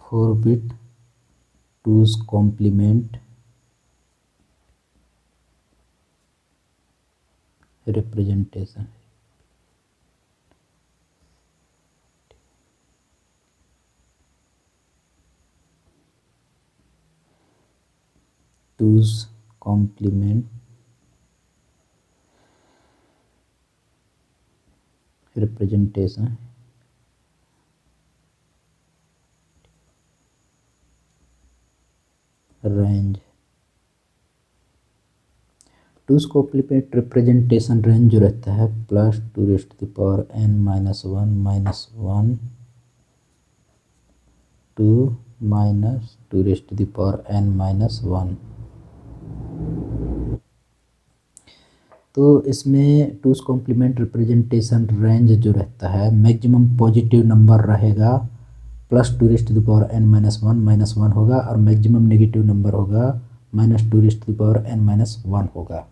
4 bit 2's complement representation. 2's complement representation range. 2's complement representation range जो रहता है +2n - 1 - 1 to -2n - 1। तो इसमें 2's कॉम्प्लीमेंट रिप्रेजेंटेशन रेंज जो रहता है मैक्सिमम पॉजिटिव नंबर रहेगा +2n - 1 - 1 होगा और मैक्सिमम नेगेटिव नंबर होगा -2n - 1 होगा।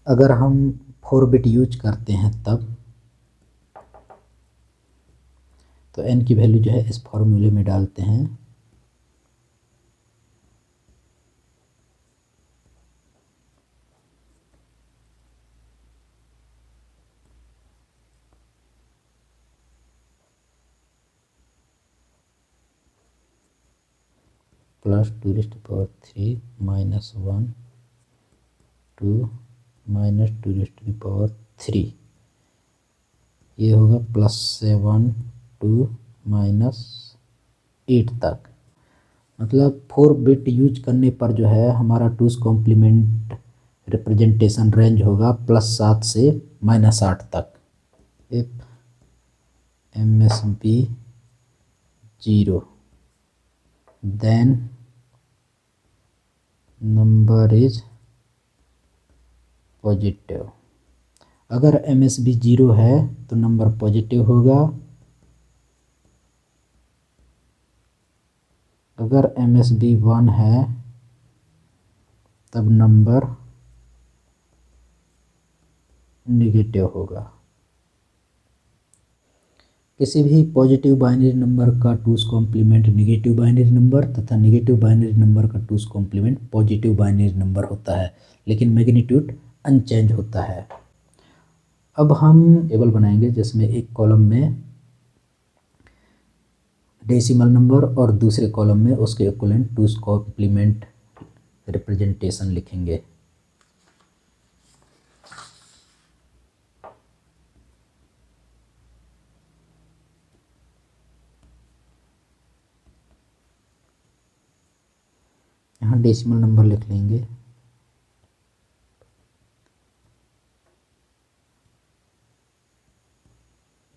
अगर हम 4 बिट यूज करते हैं तब तो n की वैल्यू जो है इस फॉर्मूले में डालते हैं +2⁻³ - 1 to -2⁻³ ये होगा +7 to -8 तक। मतलब 4 बिट यूज करने पर जो है हमारा 2's कॉम्प्लीमेंट रिप्रेजेंटेशन रेंज होगा +7 से -8 तक। If MSB 0 then number is positive. अगर MSB 0 है तो नंबर पॉजिटिव होगा, अगर MSB 1 है तब नंबर नेगेटिव होगा। किसी भी पॉजिटिव बाइनरी नंबर का 2's complement negative binary number तथा नेगेटिव बाइनरी नंबर का 2's complement positive binary number होता है, लेकिन मैग्नीट्यूड अनचेंज होता है। अब हम टेबल बनाएंगे जिसमें एक कॉलम में डेसिमल नंबर और दूसरे कॉलम में उसके इक्विवेलेंट 2's कॉम्प्लीमेंट रिप्रेजेंटेशन लिखेंगे। यहाँ डेसिमल नंबर लिख लेंगे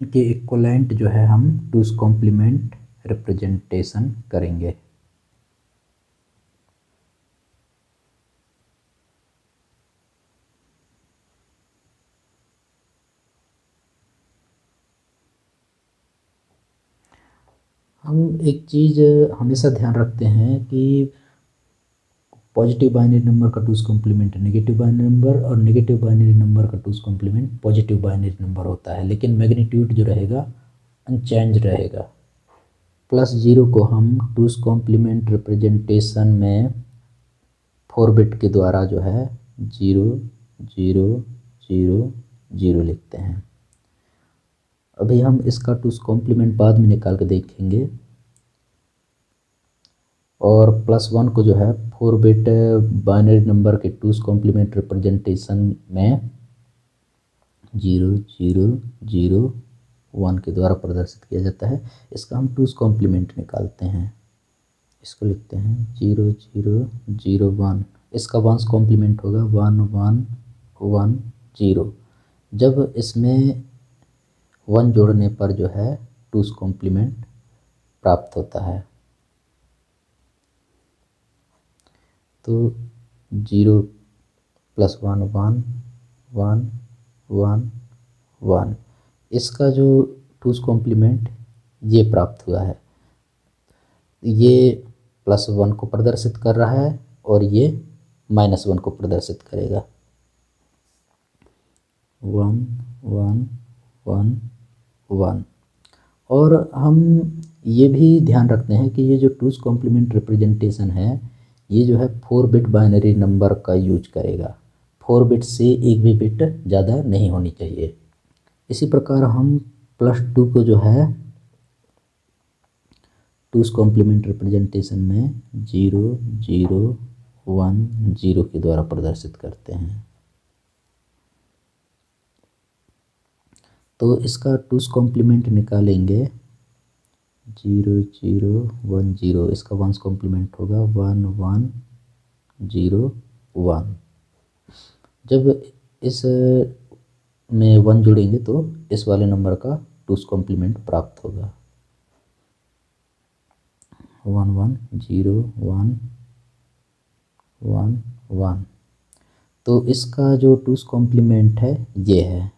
के इक्विवेलेंट जो है हम 2's कॉम्प्लीमेंट रिप्रेजेंटेशन करेंगे। हम एक चीज़ हमेशा ध्यान रखते हैं कि पॉजिटिव बाइनरी नंबर का 2's complement negative binary number और नेगेटिव बाइनरी नंबर का 2's complement positive binary number होता है, लेकिन मैग्नीट्यूड जो रहेगा अनचेंज रहेगा। +0 को हम 2's कॉम्प्लीमेंट रिप्रेजेंटेशन में 4 बिट के द्वारा जो है 0 0 0 0 लिखते हैं। अभी हम इसका 2's कॉम्प्लीमेंट बाद में निकाल के देखेंगे। और +1 को जो है 4 बिट बाइनरी नंबर के 2's कॉम्प्लीमेंट रिप्रेजेंटेशन में 0 0 0 1 के द्वारा प्रदर्शित किया जाता है। इसका हम 2's कॉम्प्लीमेंट निकालते हैं, इसको लिखते हैं 0 0 0 1। इसका 1's कॉम्प्लीमेंट होगा 1 1 1 0। जब इसमें 1 जोड़ने पर जो है 2's कॉम्प्लीमेंट प्राप्त होता है। तो 0 + 1 1 1 1 1, इसका जो 2's कॉम्प्लीमेंट ये प्राप्त हुआ है। ये +1 को प्रदर्शित कर रहा है और ये -1 को प्रदर्शित करेगा। 1 1 1 1 और हम ये भी ध्यान रखते हैं कि ये जो टूस कॉम्प्लीमेंट रिप्रेजेंटेशन है ये जो है 4 बिट बाइनरी नंबर का यूज करेगा। 4 बिट से एक भी बिट ज़्यादा नहीं होनी चाहिए। इसी प्रकार हम +2 को जो है टूस कॉम्प्लीमेंट रिप्रेजेंटेशन में 0 0 1 0 के द्वारा प्रदर्शित करते हैं। तो इसका टूस कॉम्प्लीमेंट निकालेंगे 0 0 1 0, इसका वंस कॉम्प्लीमेंट होगा 1 1 0 1। जब इस में 1 जोड़ेंगे तो इस वाले नंबर का टूस कॉम्प्लीमेंट प्राप्त होगा। 1 1 0 1 1 1। तो इसका जो टूस कॉम्प्लीमेंट है ये है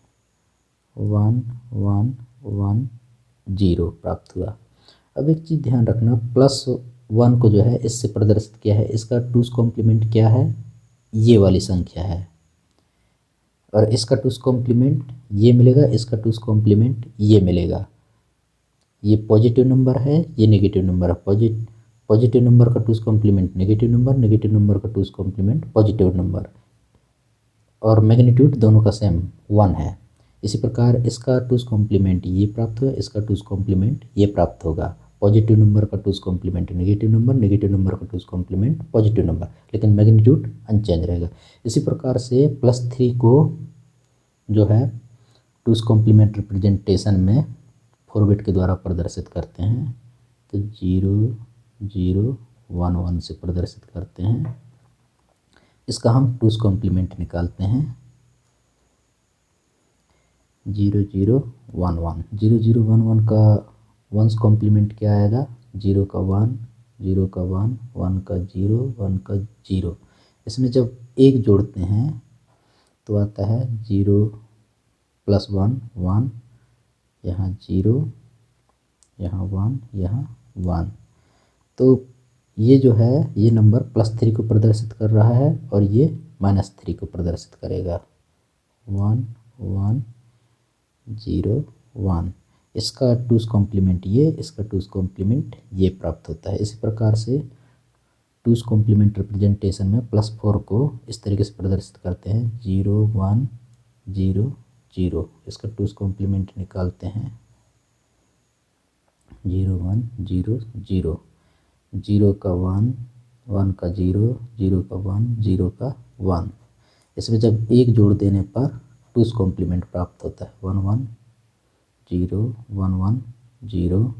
1 1 1 0 प्राप्त हुआ। अब एक चीज़ ध्यान रखना, +1 को जो है इससे प्रदर्शित किया है, इसका टूस कॉम्प्लीमेंट क्या है, ये वाली संख्या है। और इसका टूस कॉम्प्लीमेंट ये मिलेगा, इसका टूस कॉम्प्लीमेंट ये मिलेगा। ये पॉजिटिव नंबर है, ये नेगेटिव नंबर है। पॉजिटिव नंबर का two's complement negative number, negative number का टूस कॉम्प्लीमेंट पॉजिटिव नंबर, और मैग्नीट्यूड दोनों का सेम 1 है। इसी प्रकार इसका टूस कॉम्प्लीमेंट ये प्राप्त हुआ, इसका टूस कॉम्प्लीमेंट ये प्राप्त होगा। पॉजिटिव नंबर का two's complement negative number, negative number का टूस कॉम्प्लीमेंट पॉजिटिव नंबर, लेकिन मैग्नीट्यूड अनचेंज रहेगा। इसी प्रकार से +3 को जो है टूस कॉम्प्लीमेंट रिप्रेजेंटेशन में 4 बिट के द्वारा प्रदर्शित करते हैं। तो 0 0 1 1 से प्रदर्शित करते हैं। इसका हम टूस कॉम्प्लीमेंट निकालते हैं 0 0 1 1। 0 0 1 1 का वंस कॉम्प्लीमेंट क्या आएगा, 0 का 1 0 का 1 1 का 0 1 का 0। इसमें जब 1 जोड़ते हैं तो आता है 0 + 1 1, यहाँ 0 यहाँ 1 यहाँ 1। तो ये जो है ये नंबर +3 को प्रदर्शित कर रहा है और ये -3 को प्रदर्शित करेगा। 1 1 0 1। इसका टूस कॉम्प्लीमेंट ये, इसका टूस कॉम्प्लीमेंट ये प्राप्त होता है। इसी प्रकार से टूस कॉम्प्लीमेंट रिप्रेजेंटेशन में +4 को इस तरीके से प्रदर्शित करते हैं 0 1 0 0। इसका टूस कॉम्प्लीमेंट निकालते हैं 0 1 0 0। 0 का 1 1 का 0 0 का 1 0 का 1। इसमें जब 1 जोड़ देने पर टूस कॉम्प्लीमेंट प्राप्त होता है 1 1 0 1 1 0,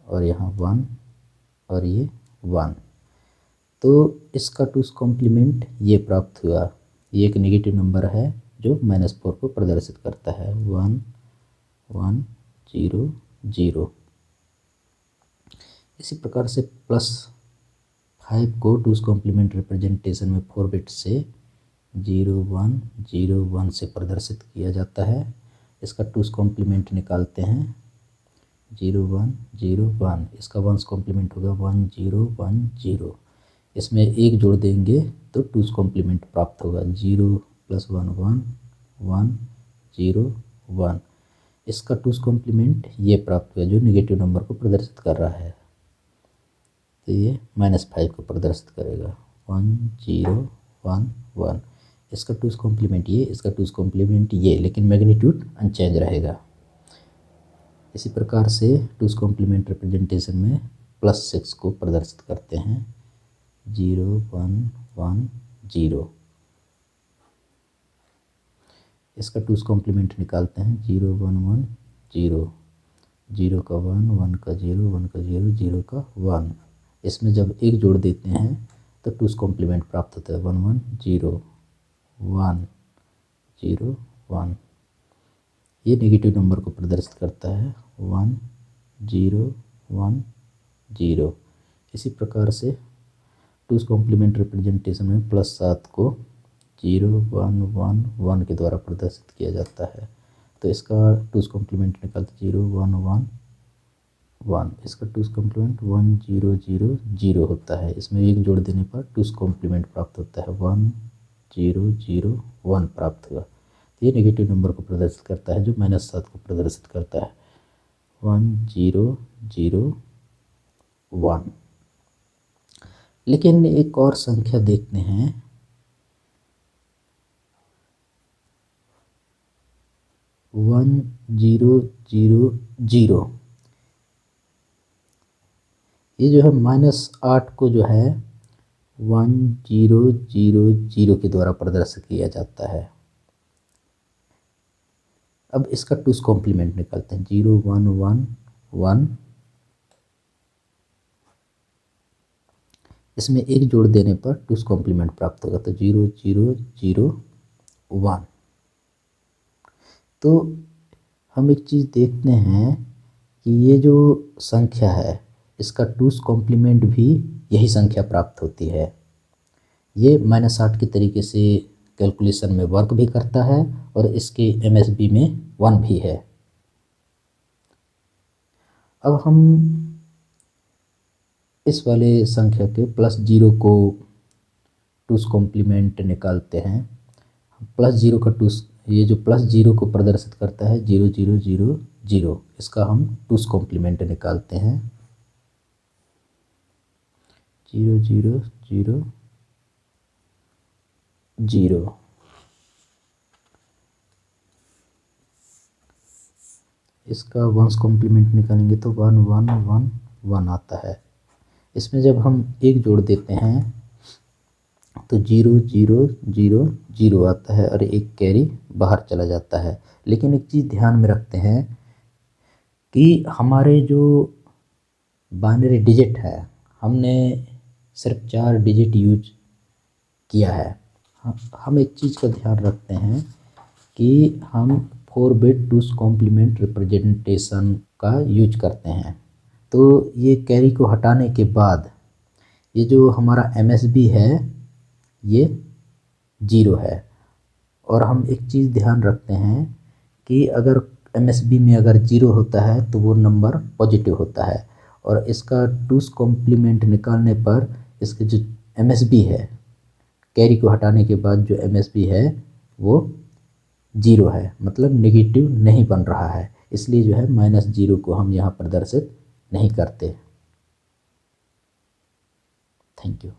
और यहाँ 1 और ये 1। तो इसका टूस कॉम्प्लीमेंट ये प्राप्त हुआ। ये एक नेगेटिव नंबर है जो -4 को प्रदर्शित करता है 1 1 0 0। इसी प्रकार से +5 को टूस कॉम्प्लीमेंट रिप्रेजेंटेशन में 4 बिट से 0 1 0 1 से प्रदर्शित किया जाता है। इसका टूस कॉम्प्लीमेंट निकालते हैं 0 1 0 1। इसका वंस कॉम्प्लीमेंट होगा 1 0 1 0। इसमें 1 जोड़ देंगे तो टूस कॉम्प्लीमेंट प्राप्त होगा 0 + 1 1 1 0 1। इसका टूस कॉम्प्लीमेंट ये प्राप्त हुआ जो नेगेटिव नंबर को प्रदर्शित कर रहा है। तो ये -5 को प्रदर्शित करेगा 1 0 1 1। इसका टूस कॉम्प्लीमेंट ये, इसका टूस कॉम्प्लीमेंट ये, लेकिन मैग्नीट्यूड अनचेंज रहेगा। इसी प्रकार से टूस कॉम्प्लीमेंट रिप्रेजेंटेशन में +6 को प्रदर्शित करते हैं 0 1 1 0। इसका टूस कॉम्प्लीमेंट निकालते हैं 0 1 1 0। 0 का 1 1 का 0 1 का 0 0 का 1। इसमें जब 1 जोड़ देते हैं तो टूस कॉम्प्लीमेंट प्राप्त होता है 1 1 0 1 0 1। ये नेगेटिव नंबर को प्रदर्शित करता है 1 0 1 0। इसी प्रकार से टूस कॉम्प्लीमेंट रिप्रेजेंटेशन में +7 को 0 1 1 1 के द्वारा प्रदर्शित किया जाता है। तो इसका टूस कॉम्प्लीमेंट निकालते 0 1 1 1। इसका टूस कॉम्प्लीमेंट 1 0 0 0 होता है। इसमें 1 जोड़ देने पर टूस कॉम्प्लीमेंट प्राप्त होता है 1 0 0 1 प्राप्त हुआ। तो ये नेगेटिव नंबर को प्रदर्शित करता है जो -7 को प्रदर्शित करता है 1001। लेकिन एक और संख्या देखते हैं, 1000। ये जो है -8 को जो है 1000 के द्वारा प्रदर्शित किया जाता है। अब इसका 2's कॉम्प्लीमेंट निकालते हैं, 0111। इसमें एक जोड़ देने पर 2's कॉम्प्लीमेंट प्राप्त होगा, तो 0001। तो हम एक चीज़ देखते हैं कि ये जो संख्या है इसका 2's कॉम्प्लीमेंट भी यही संख्या प्राप्त होती है। ये -8 के तरीके से कैलकुलेशन में वर्क भी करता है और इसके MSB में 1 भी है। अब हम इस वाले संख्या के +0 को 2's कॉम्प्लीमेंट निकालते हैं। +0 का 2's, ये जो +0 को प्रदर्शित करता है 0000, इसका हम 2's कॉम्प्लीमेंट निकालते हैं, 0000। इसका 1's कॉम्प्लीमेंट निकालेंगे तो 1111 आता है। इसमें जब हम एक जोड़ देते हैं तो 0000 आता है और एक कैरी बाहर चला जाता है। लेकिन एक चीज़ ध्यान में रखते हैं कि हमारे जो बाइनरी डिजिट है हमने सिर्फ 4 डिजिट यूज किया है। हम एक चीज़ का ध्यान रखते हैं कि हम 4 बिट 2's कॉम्प्लीमेंट रिप्रेजेंटेशन का यूज करते हैं। तो ये कैरी को हटाने के बाद ये जो हमारा MSB है ये 0 है। और हम एक चीज़ ध्यान रखते हैं कि अगर MSB में अगर 0 होता है तो वो नंबर पॉजिटिव होता है, और इसका 2's कॉम्प्लीमेंट निकालने पर इसके जो MSB है, कैरी को हटाने के बाद जो MSB है वो 0 है, मतलब नेगेटिव नहीं बन रहा है। इसलिए जो है -0 को हम यहाँ प्रदर्शित नहीं करते। Thank you.